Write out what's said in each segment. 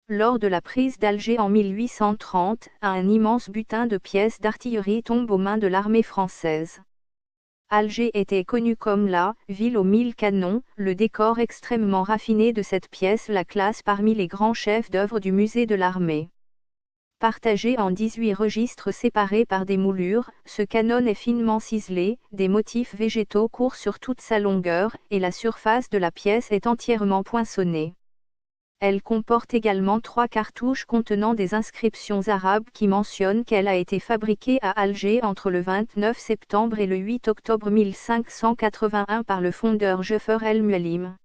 Lors de la prise d'Alger en 1830, un immense butin de pièces d'artillerie tombe aux mains de l'armée française. Alger était connue comme la « ville aux 1000 canons », le décor extrêmement raffiné de cette pièce la classe parmi les grands chefs d'œuvre du musée de l'armée. Partagé en 18 registres séparés par des moulures, ce canon est finement ciselé, des motifs végétaux courent sur toute sa longueur, et la surface de la pièce est entièrement poinçonnée. Elle comporte également 3 cartouches contenant des inscriptions arabes qui mentionnent qu'elle a été fabriquée à Alger entre le 29 septembre et le 8 octobre 1581 par le fondeur Jafar el-Muallim.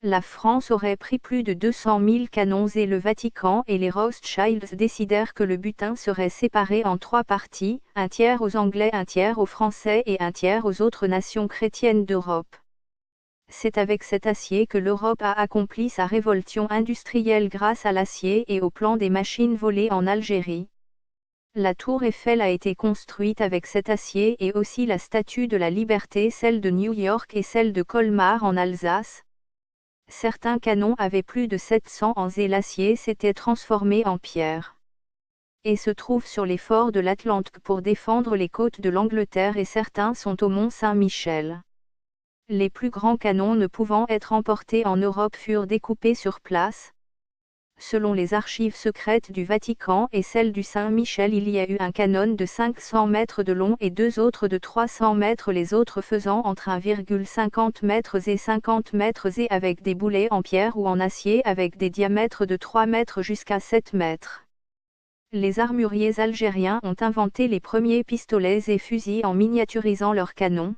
La France aurait pris plus de 200 000 canons et le Vatican et les Rothschilds décidèrent que le butin serait séparé en 3 parties, un tiers aux Anglais, un tiers aux Français et un tiers aux autres nations chrétiennes d'Europe. C'est avec cet acier que l'Europe a accompli sa révolution industrielle grâce à l'acier et au plan des machines volées en Algérie. La tour Eiffel a été construite avec cet acier et aussi la Statue de la Liberté, celle de New York et celle de Colmar en Alsace. Certains canons avaient plus de 700 ans et l'acier s'était transformé en pierre. Et se trouve sur les forts de l'Atlantique pour défendre les côtes de l'Angleterre et certains sont au Mont Saint-Michel. Les plus grands canons ne pouvant être emportés en Europe furent découpés sur place. Selon les archives secrètes du Vatican et celles du Saint-Michel, il y a eu un canon de 500 mètres de long et 2 autres de 300 mètres, les autres faisant entre 1,50 mètres et 50 mètres et avec des boulets en pierre ou en acier avec des diamètres de 3 mètres jusqu'à 7 mètres. Les armuriers algériens ont inventé les premiers pistolets et fusils en miniaturisant leurs canons.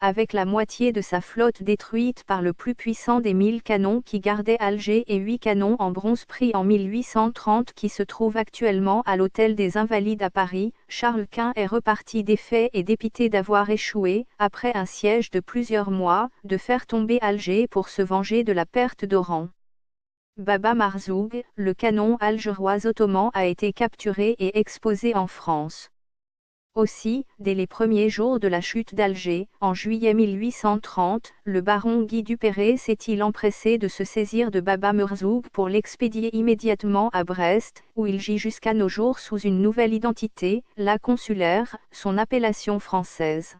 Avec la moitié de sa flotte détruite par le plus puissant des 1000 canons qui gardait Alger et 8 canons en bronze pris en 1830 qui se trouvent actuellement à l'hôtel des Invalides à Paris, Charles Quint est reparti défait et dépité d'avoir échoué, après un siège de plusieurs mois, de faire tomber Alger pour se venger de la perte d'Oran. Baba Marzoug, le canon algérois ottoman a été capturé et exposé en France. Aussi, dès les premiers jours de la chute d'Alger, en juillet 1830, le baron Guy Duperré s'est-il empressé de se saisir de Baba Marzoug pour l'expédier immédiatement à Brest, où il gît jusqu'à nos jours sous une nouvelle identité, la consulaire, son appellation française.